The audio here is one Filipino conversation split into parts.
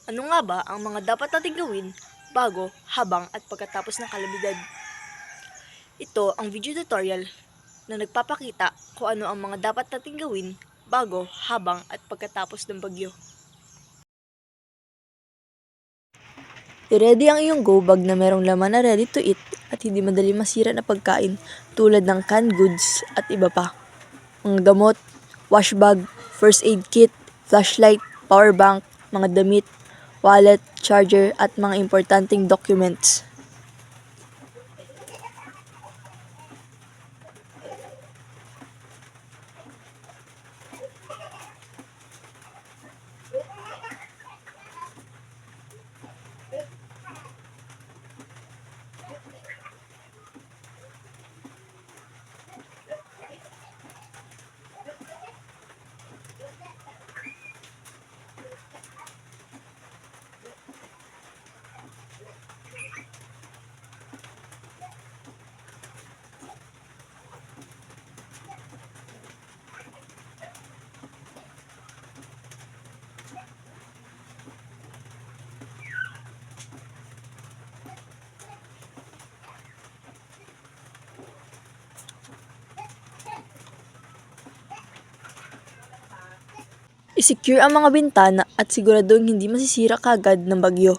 Ano nga ba ang mga dapat nating gawin bago, habang at pagkatapos ng kalamidad? Ito ang video tutorial na nagpapakita kung ano ang mga dapat nating gawin bago, habang at pagkatapos ng bagyo. I-ready ang iyong go bag na merong laman na ready to eat at hindi madali masira na pagkain tulad ng canned goods at iba pa. Mga gamot, wash bag, first aid kit, flashlight, power bank, mga damit, wallet, charger at mga importanteng documents. I-secure ang mga bintana at siguradong hindi masisira kagad ng bagyo.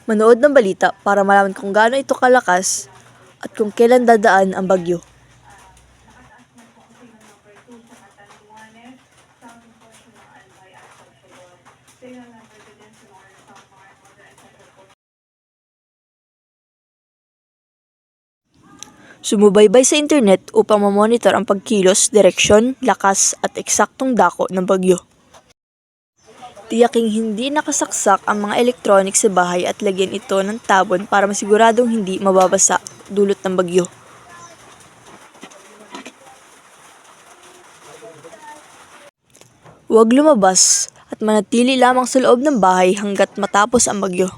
Manood ng balita para malaman kung gaano ito kalakas at kung kailan dadaan ang bagyo. Sumubaybay sa internet upang mamonitor ang pagkilos, direksyon, lakas at eksaktong dako ng bagyo. Tiyaking hindi nakasaksak ang mga electronics sa bahay at lagyan ito ng tabon para masiguradong hindi mababasa dulot ng bagyo. Huwag lumabas at manatili lamang sa loob ng bahay hanggat matapos ang bagyo.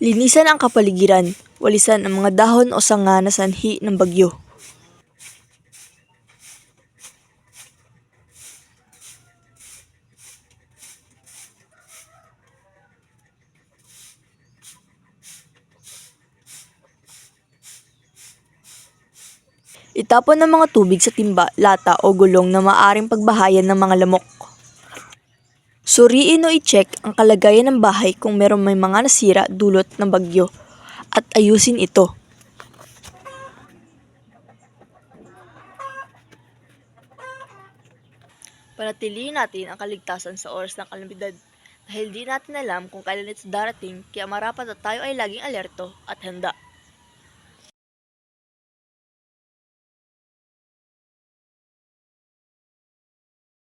Linisan ang kapaligiran, walisan ang mga dahon o sanga na sanhi ng bagyo. Itapon ang mga tubig sa timba, lata o gulong na maaring pagbahayan ng mga lamok. Suriin o i-check ang kalagayan ng bahay kung meron may mga nasira dulot ng bagyo at ayusin ito. Panatilihin natin ang kaligtasan sa oras ng kalamidad dahil di natin alam kung kailan ito darating, kaya marapat na tayo ay laging alerto at handa.